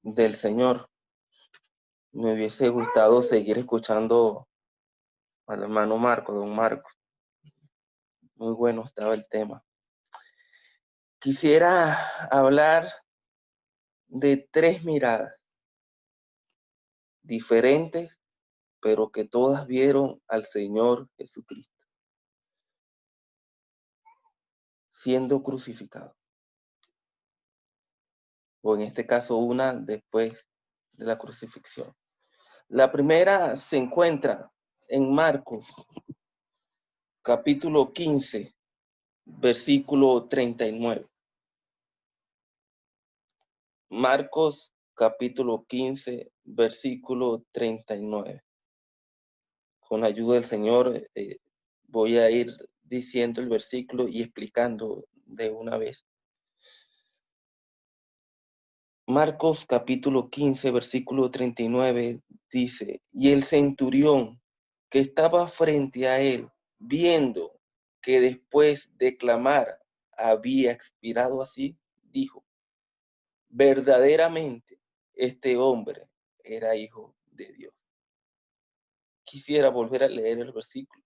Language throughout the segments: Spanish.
del Señor. Me hubiese gustado seguir escuchando al hermano Marco, don Marco. Muy bueno estaba el tema. Quisiera hablar de 3 miradas diferentes, pero que todas vieron al Señor Jesucristo siendo crucificado. O en este caso, una después de la crucifixión. La primera se encuentra en Marcos, capítulo 15, versículo 39. Marcos, capítulo 15, versículo 39. Con la ayuda del Señor voy a ir diciendo el versículo y explicando de una vez. Marcos capítulo 15, versículo 39 dice, y el centurión que estaba frente a él, viendo que después de clamar había expirado así, dijo, verdaderamente este hombre era hijo de Dios. Quisiera volver a leer el versículo.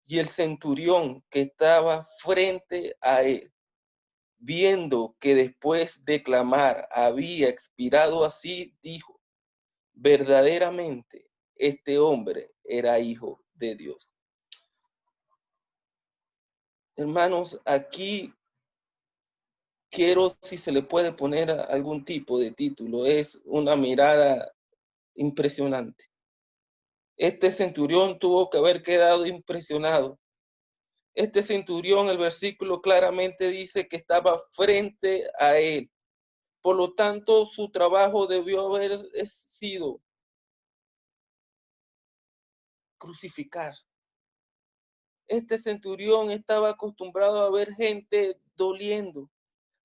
Y el centurión que estaba frente a él, viendo que después de clamar había expirado así, dijo, verdaderamente este hombre era hijo de Dios. Hermanos, aquí quiero, si se le puede poner algún tipo de título, es una mirada impresionante. Este centurión tuvo que haber quedado impresionado. Este centurión, el versículo claramente dice que estaba frente a él. Por lo tanto, su trabajo debió haber sido crucificar. Este centurión estaba acostumbrado a ver gente doliendo,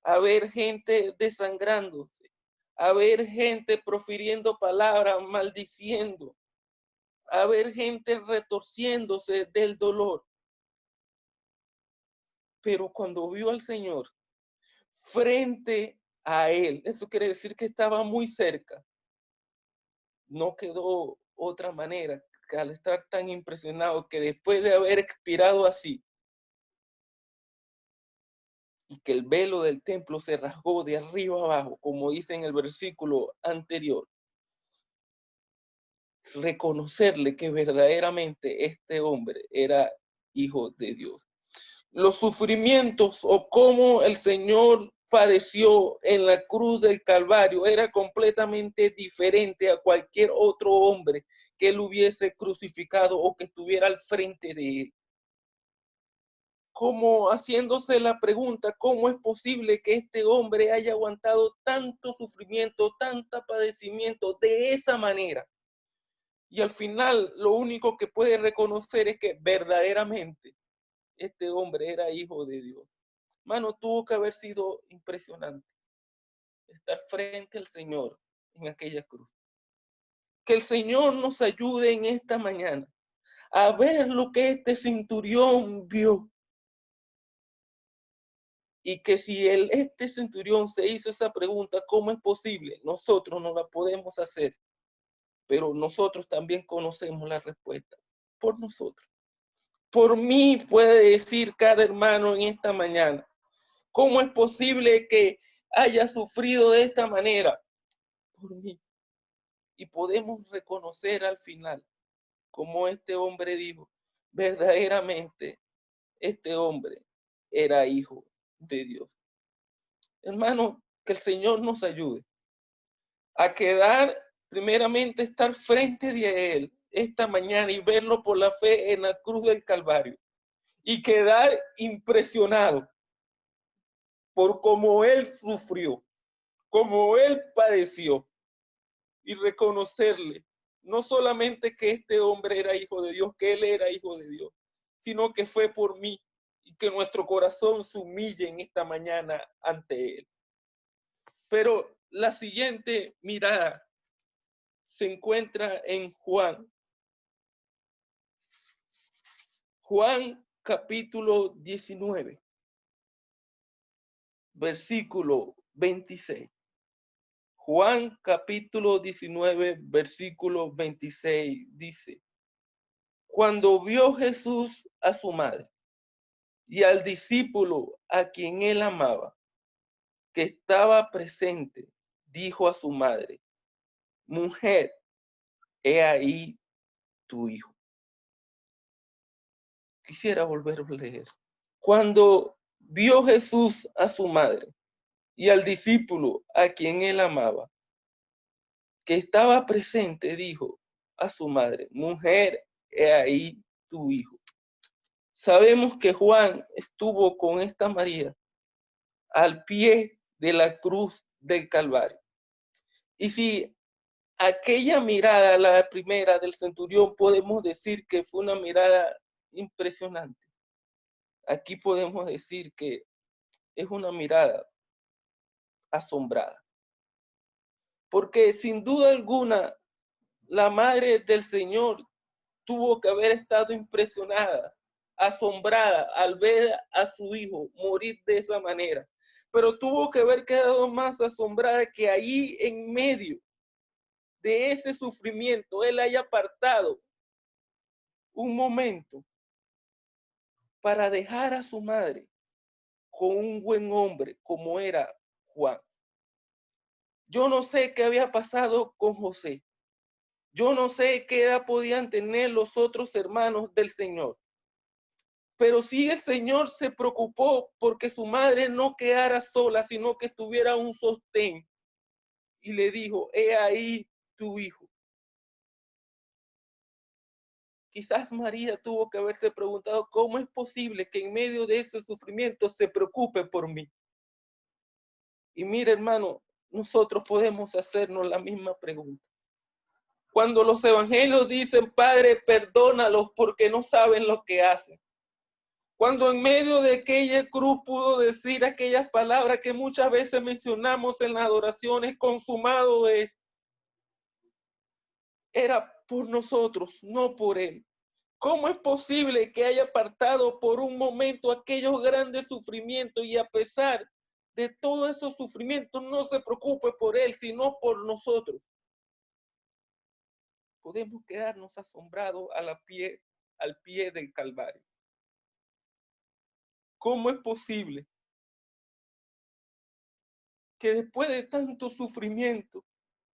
a ver gente desangrándose, a ver gente profiriendo palabras, maldiciendo, a ver gente retorciéndose del dolor. Pero cuando vio al Señor frente a él, eso quiere decir que estaba muy cerca. No quedó otra manera que al estar tan impresionado que después de haber expirado así, y que el velo del templo se rasgó de arriba abajo, como dice en el versículo anterior, reconocerle que verdaderamente este hombre era hijo de Dios. Los sufrimientos o cómo el Señor padeció en la cruz del Calvario era completamente diferente a cualquier otro hombre que él hubiese crucificado o que estuviera al frente de él. Como haciéndose la pregunta, ¿cómo es posible que este hombre haya aguantado tanto sufrimiento, tanto padecimiento de esa manera? Y al final lo único que puede reconocer es que verdaderamente este hombre era hijo de Dios. Mano, tuvo que haber sido impresionante estar frente al Señor en aquella cruz. Que el Señor nos ayude en esta mañana a ver lo que este centurión vio. Y que si este centurión se hizo esa pregunta, ¿cómo es posible? Nosotros no la podemos hacer, pero nosotros también conocemos la respuesta por nosotros. Por mí puede decir cada hermano en esta mañana, ¿cómo es posible que haya sufrido de esta manera? Por mí. Y podemos reconocer al final, como este hombre dijo, verdaderamente este hombre era hijo de Dios. Hermano, que el Señor nos ayude a quedar, primeramente, estar frente de Él esta mañana y verlo por la fe en la cruz del Calvario y quedar impresionado por cómo Él sufrió, cómo Él padeció y reconocerle no solamente que este hombre era hijo de Dios, que Él era hijo de Dios, sino que fue por mí y que nuestro corazón se humille en esta mañana ante Él. Pero la siguiente mirada se encuentra en Juan. Juan capítulo 19, versículo 26. Juan capítulo 19, versículo 26 dice, cuando vio Jesús a su madre y al discípulo a quien él amaba, que estaba presente, dijo a su madre, mujer, he ahí tu hijo. Quisiera volver a leer. Cuando vio Jesús a su madre y al discípulo a quien él amaba, que estaba presente, dijo a su madre, mujer, he ahí tu hijo. Sabemos que Juan estuvo con esta María al pie de la cruz del Calvario. Y si aquella mirada, la primera del centurión, podemos decir que fue una mirada impresionante. Aquí podemos decir que es una mirada asombrada. Porque sin duda alguna, la madre del Señor tuvo que haber estado impresionada, asombrada al ver a su hijo morir de esa manera. Pero tuvo que haber quedado más asombrada que ahí en medio de ese sufrimiento, él haya apartado un momento para dejar a su madre con un buen hombre como era Juan. Yo no sé qué había pasado con José. Yo no sé qué edad podían tener los otros hermanos del Señor. Pero sí el Señor se preocupó porque su madre no quedara sola, sino que tuviera un sostén. Y le dijo, he ahí tu hijo. Quizás María tuvo que haberse preguntado, ¿cómo es posible que en medio de ese sufrimiento se preocupe por mí? Y mire, hermano, nosotros podemos hacernos la misma pregunta. Cuando los evangelios dicen, Padre, perdónalos porque no saben lo que hacen. Cuando en medio de aquella cruz pudo decir aquellas palabras que muchas veces mencionamos en las adoraciones, consumado es, era por nosotros, no por él. ¿Cómo es posible que haya apartado por un momento aquellos grandes sufrimientos y a pesar de todos esos sufrimientos no se preocupe por él, sino por nosotros? Podemos quedarnos asombrados al pie del Calvario. ¿Cómo es posible que después de tanto sufrimiento,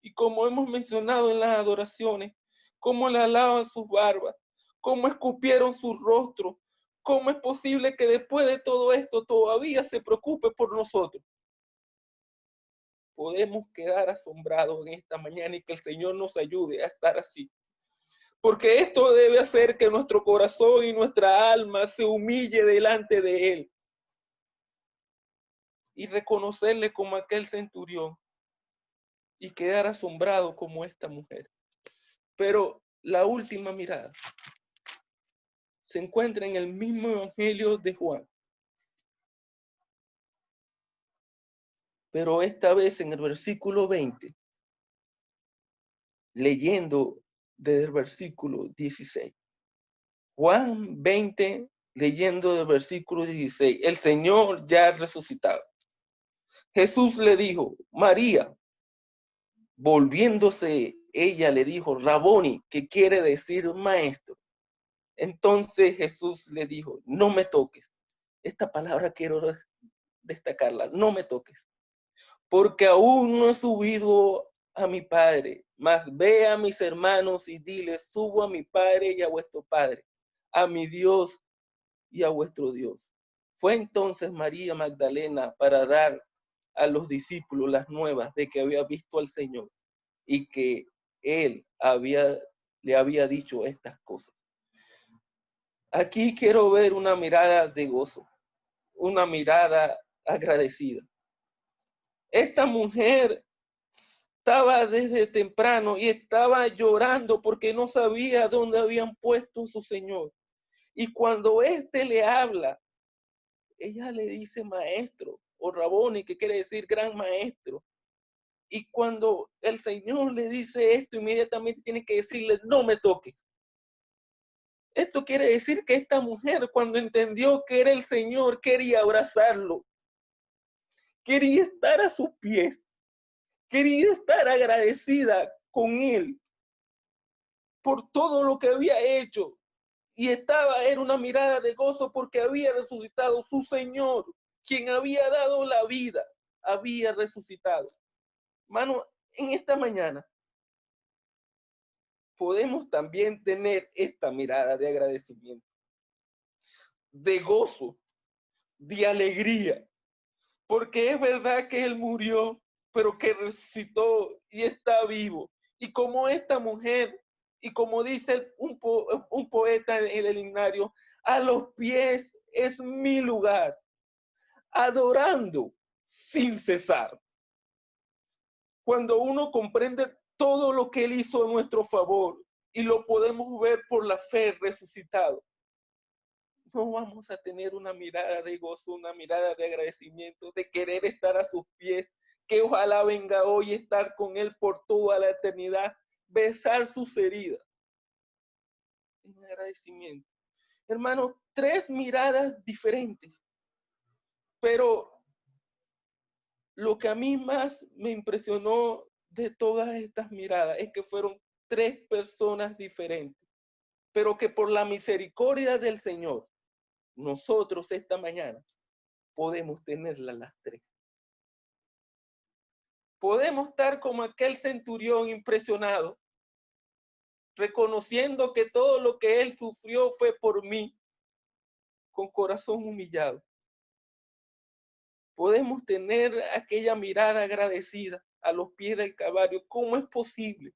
y como hemos mencionado en las adoraciones, cómo le alaban sus barbas, cómo escupieron su rostro, cómo es posible que después de todo esto todavía se preocupe por nosotros? Podemos quedar asombrados en esta mañana y que el Señor nos ayude a estar así. Porque esto debe hacer que nuestro corazón y nuestra alma se humille delante de Él y reconocerle como aquel centurión y quedar asombrado como esta mujer. Pero la última mirada se encuentra en el mismo evangelio de Juan, pero esta vez en el versículo 20, leyendo desde el versículo 16. Juan 20, leyendo del versículo 16, el Señor ya resucitado. Jesús le dijo, María. Volviéndose, ella le dijo, Raboni, que quiere decir maestro. Entonces Jesús le dijo, no me toques. Esta palabra quiero destacarla, no me toques. Porque aún no he subido a mi Padre, mas ve a mis hermanos y dile, subo a mi Padre y a vuestro Padre, a mi Dios y a vuestro Dios. Fue entonces María Magdalena para dar a los discípulos las nuevas de que había visto al Señor y que él le había dicho estas cosas. Aquí quiero ver una mirada de gozo, una mirada agradecida. Esta mujer estaba desde temprano y estaba llorando porque no sabía dónde habían puesto a su Señor. Y cuando éste le habla, ella le dice maestro o Raboni, que quiere decir gran maestro. Y cuando el Señor le dice esto, inmediatamente tiene que decirle, no me toques. Esto quiere decir que esta mujer, cuando entendió que era el Señor, quería abrazarlo. Quería estar a sus pies. Quería estar agradecida con Él por todo lo que había hecho. Y era una mirada de gozo porque había resucitado su Señor, quien había dado la vida, había resucitado. Hermano, en esta mañana podemos también tener esta mirada de agradecimiento, de gozo, de alegría, porque es verdad que Él murió, pero que resucitó y está vivo. Y como esta mujer, y como dice un poeta en el himnario, a los pies es mi lugar, adorando sin cesar. Cuando uno comprende todo lo que Él hizo a nuestro favor y lo podemos ver por la fe resucitado, no vamos a tener una mirada de gozo, una mirada de agradecimiento, de querer estar a sus pies, que ojalá venga hoy estar con Él por toda la eternidad, besar sus heridas. Un agradecimiento. Hermano, 3 miradas diferentes, pero lo que a mí más me impresionó de todas estas miradas es que fueron 3 personas diferentes, pero que por la misericordia del Señor, nosotros esta mañana podemos tenerlas las 3. Podemos estar como aquel centurión impresionado, reconociendo que todo lo que él sufrió fue por mí, con corazón humillado. Podemos tener aquella mirada agradecida a los pies del Calvario. ¿Cómo es posible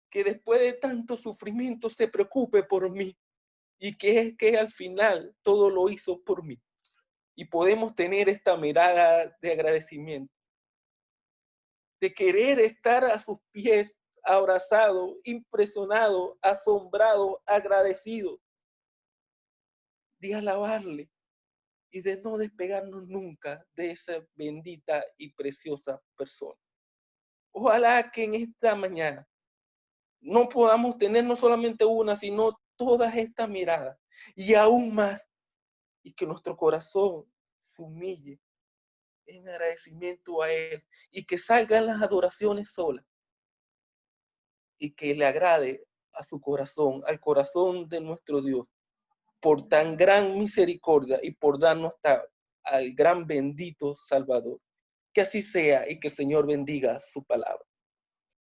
que después de tanto sufrimiento se preocupe por mí? Y que al final todo lo hizo por mí. Y podemos tener esta mirada de agradecimiento, de querer estar a sus pies, abrazado, impresionado, asombrado, agradecido, de alabarle y de no despegarnos nunca de esa bendita y preciosa persona. Ojalá que en esta mañana no podamos tener no solamente una, sino todas estas miradas y aún más, y que nuestro corazón se humille en agradecimiento a Él y que salgan las adoraciones solas y que le agrade a su corazón, al corazón de nuestro Dios, por tan gran misericordia y por darnos al gran bendito Salvador. Que así sea y que el Señor bendiga su palabra.